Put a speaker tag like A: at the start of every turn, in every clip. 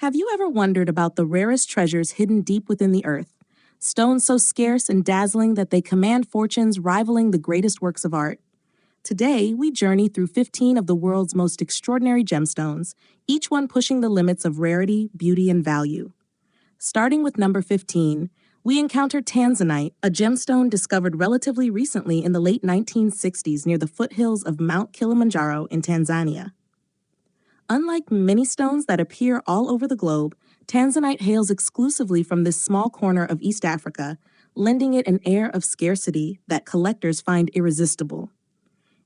A: Have you ever wondered about the rarest treasures hidden deep within the earth? Stones so scarce and dazzling that they command fortunes rivaling the greatest works of art. Today, we journey through 15 of the world's most extraordinary gemstones, each one pushing the limits of rarity, beauty, and value. Starting with number 15, we encounter tanzanite, a gemstone discovered relatively recently in the late 1960s near the foothills of Mount Kilimanjaro in Tanzania. Unlike many stones that appear all over the globe, tanzanite hails exclusively from this small corner of East Africa, lending it an air of scarcity that collectors find irresistible.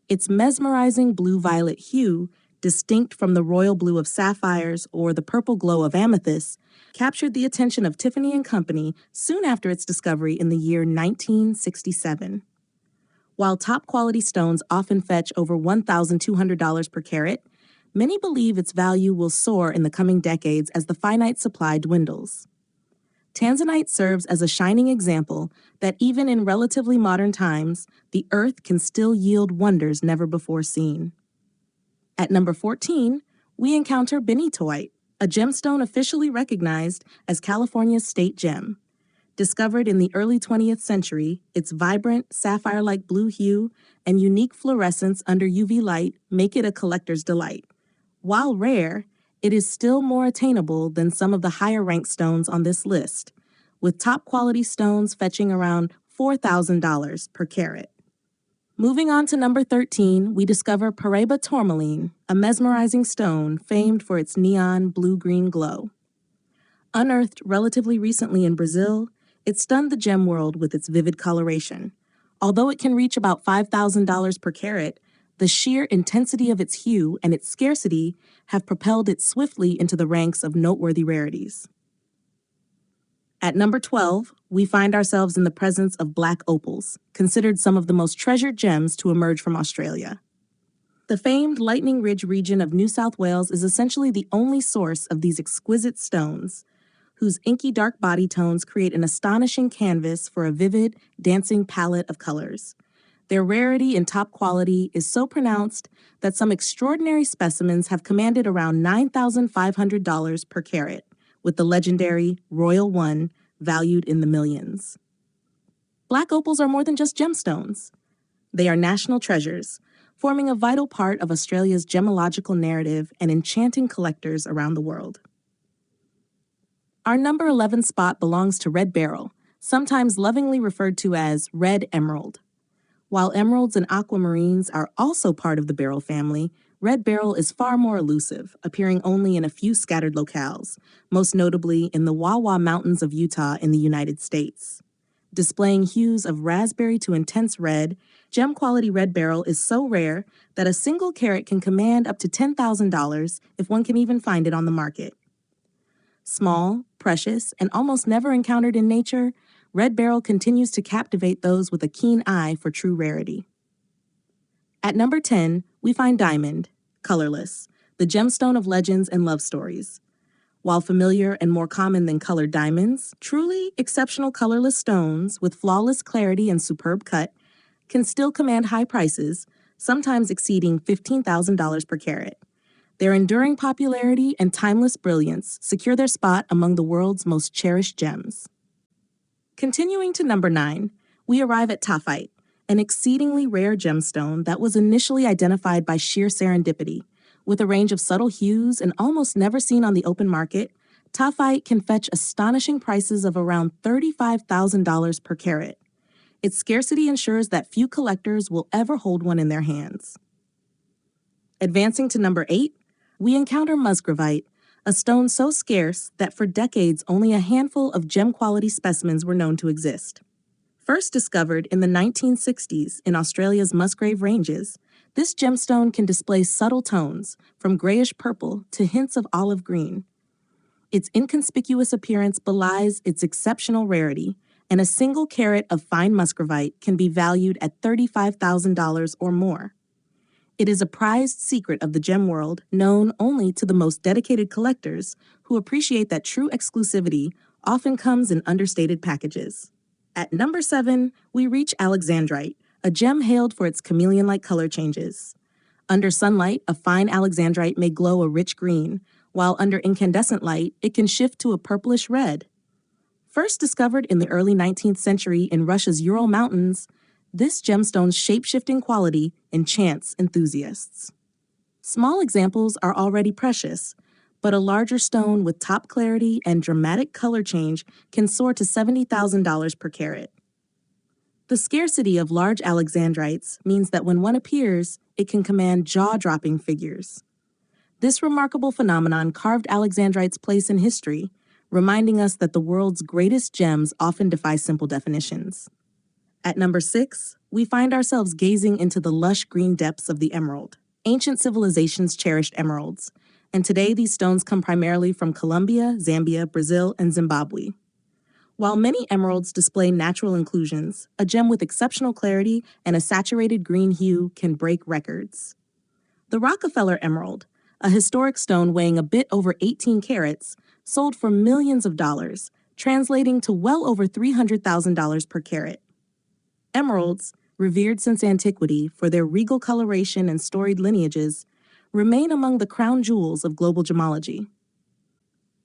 A: Its mesmerizing blue-violet hue, distinct from the royal blue of sapphires or the purple glow of amethysts, captured the attention of Tiffany & Company soon after its discovery in the year 1967. While top-quality stones often fetch over $1,200 per carat, many believe its value will soar in the coming decades as the finite supply dwindles. Tanzanite serves as a shining example that even in relatively modern times, the earth can still yield wonders never before seen. At number 14, we encounter benitoite, a gemstone officially recognized as California's state gem. Discovered in the early 20th century, its vibrant, sapphire-like blue hue and unique fluorescence under UV light make it a collector's delight. While rare, it is still more attainable than some of the higher-ranked stones on this list, with top-quality stones fetching around $4,000 per carat. Moving on to number 13, we discover Paraiba tourmaline, a mesmerizing stone famed for its neon blue-green glow. Unearthed relatively recently in Brazil, it stunned the gem world with its vivid coloration. Although it can reach about $5,000 per carat, the sheer intensity of its hue and its scarcity have propelled it swiftly into the ranks of noteworthy rarities. At number 12, we find ourselves in the presence of black opals, considered some of the most treasured gems to emerge from Australia. The famed Lightning Ridge region of New South Wales is essentially the only source of these exquisite stones, whose inky dark body tones create an astonishing canvas for a vivid, dancing palette of colors. Their rarity and top quality is so pronounced that some extraordinary specimens have commanded around $9,500 per carat, with the legendary Royal One valued in the millions. Black opals are more than just gemstones. They are national treasures, forming a vital part of Australia's gemological narrative and enchanting collectors around the world. Our number 11 spot belongs to red beryl, sometimes lovingly referred to as red emerald. While emeralds and aquamarines are also part of the beryl family, red beryl is far more elusive, appearing only in a few scattered locales, most notably in the Wawa Mountains of Utah in the United States. Displaying hues of raspberry to intense red, gem-quality red beryl is so rare that a single carat can command up to $10,000 if one can even find it on the market. Small, precious, and almost never encountered in nature, red beryl continues to captivate those with a keen eye for true rarity. At number 10, we find diamond, colorless, the gemstone of legends and love stories. While familiar and more common than colored diamonds, truly exceptional colorless stones with flawless clarity and superb cut can still command high prices, sometimes exceeding $15,000 per carat. Their enduring popularity and timeless brilliance secure their spot among the world's most cherished gems. Continuing to number 9, we arrive at taphite, an exceedingly rare gemstone that was initially identified by sheer serendipity. With a range of subtle hues and almost never seen on the open market, taphite can fetch astonishing prices of around $35,000 per carat. Its scarcity ensures that few collectors will ever hold one in their hands. Advancing to number 8, we encounter musgravite, a stone so scarce that for decades only a handful of gem-quality specimens were known to exist. First discovered in the 1960s in Australia's Musgrave Ranges, this gemstone can display subtle tones, from grayish-purple to hints of olive green. Its inconspicuous appearance belies its exceptional rarity, and a single carat of fine musgravite can be valued at $35,000 or more. It is a prized secret of the gem world, known only to the most dedicated collectors who appreciate that true exclusivity often comes in understated packages. At number 7, we reach alexandrite, a gem hailed for its chameleon-like color changes. Under sunlight, a fine alexandrite may glow a rich green, while under incandescent light, it can shift to a purplish red. First discovered in the early 19th century in Russia's Ural Mountains, this gemstone's shape-shifting quality enchants enthusiasts. Small examples are already precious, but a larger stone with top clarity and dramatic color change can soar to $70,000 per carat. The scarcity of large alexandrites means that when one appears, it can command jaw-dropping figures. This remarkable phenomenon carved alexandrite's place in history, reminding us that the world's greatest gems often defy simple definitions. At number 6, we find ourselves gazing into the lush green depths of the emerald. Ancient civilizations cherished emeralds, and today these stones come primarily from Colombia, Zambia, Brazil, and Zimbabwe. While many emeralds display natural inclusions, a gem with exceptional clarity and a saturated green hue can break records. The Rockefeller Emerald, a historic stone weighing a bit over 18 carats, sold for millions of dollars, translating to well over $300,000 per carat. Emeralds, revered since antiquity for their regal coloration and storied lineages, remain among the crown jewels of global gemology.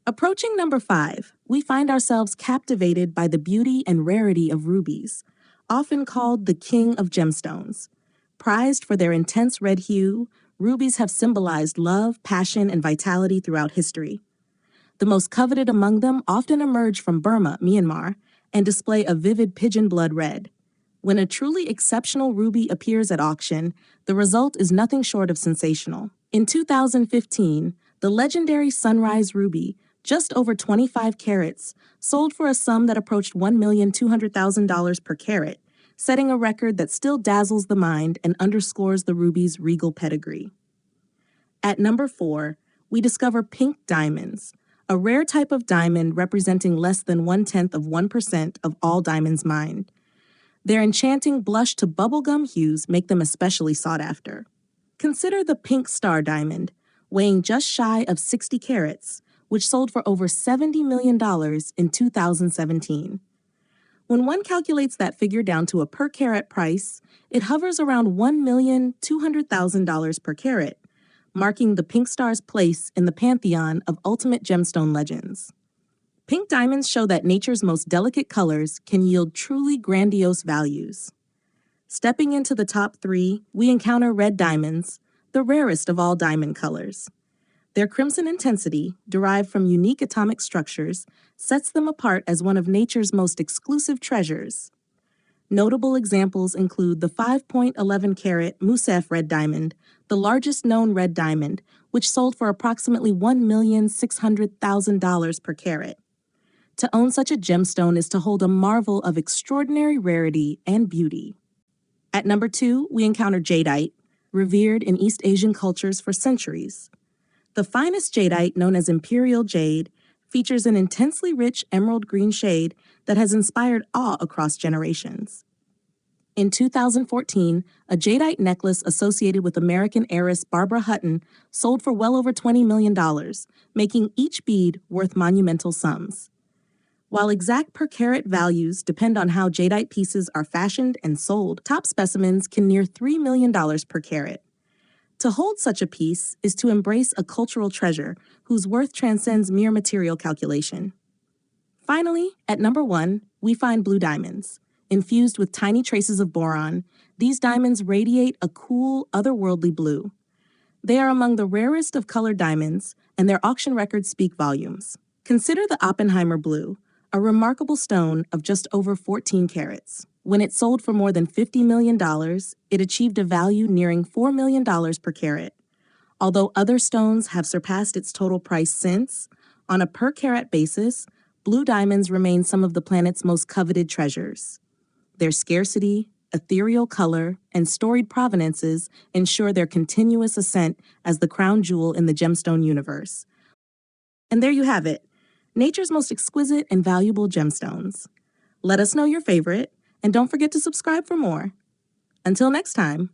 A: Approaching number 5, we find ourselves captivated by the beauty and rarity of rubies, often called the king of gemstones. Prized for their intense red hue, rubies have symbolized love, passion, and vitality throughout history. The most coveted among them often emerge from Burma, Myanmar, and display a vivid pigeon blood red. When a truly exceptional ruby appears at auction, the result is nothing short of sensational. In 2015, the legendary Sunrise Ruby, just over 25 carats, sold for a sum that approached $1,200,000 per carat, setting a record that still dazzles the mind and underscores the ruby's regal pedigree. At number 4, we discover pink diamonds, a rare type of diamond representing less than 0.1% of all diamonds mined. Their enchanting blush to bubblegum hues make them especially sought after. Consider the pink star diamond, weighing just shy of 60 carats, which sold for over $70 million in 2017. When one calculates that figure down to a per carat price, it hovers around $1,200,000 per carat, marking the pink star's place in the pantheon of ultimate gemstone legends. Pink diamonds show that nature's most delicate colors can yield truly grandiose values. Stepping into the top 3, we encounter red diamonds, the rarest of all diamond colors. Their crimson intensity, derived from unique atomic structures, sets them apart as one of nature's most exclusive treasures. Notable examples include the 5.11-carat Musaf red diamond, the largest known red diamond, which sold for approximately $1,600,000 per carat. To own such a gemstone is to hold a marvel of extraordinary rarity and beauty. At number 2, we encounter jadeite, revered in East Asian cultures for centuries. The finest jadeite, known as imperial jade, features an intensely rich emerald green shade that has inspired awe across generations. In 2014, a jadeite necklace associated with American heiress Barbara Hutton sold for well over $20 million, making each bead worth monumental sums. While exact per carat values depend on how jadeite pieces are fashioned and sold, top specimens can near $3 million per carat. To hold such a piece is to embrace a cultural treasure whose worth transcends mere material calculation. Finally, at number 1, we find blue diamonds. Infused with tiny traces of boron, these diamonds radiate a cool, otherworldly blue. They are among the rarest of colored diamonds, and their auction records speak volumes. Consider the Oppenheimer blue, a remarkable stone of just over 14 carats. When it sold for more than $50 million, it achieved a value nearing $4 million per carat. Although other stones have surpassed its total price since, on a per carat basis, blue diamonds remain some of the planet's most coveted treasures. Their scarcity, ethereal color, and storied provenances ensure their continuous ascent as the crown jewel in the gemstone universe. And there you have it, nature's most exquisite and valuable gemstones. Let us know your favorite, and don't forget to subscribe for more. Until next time.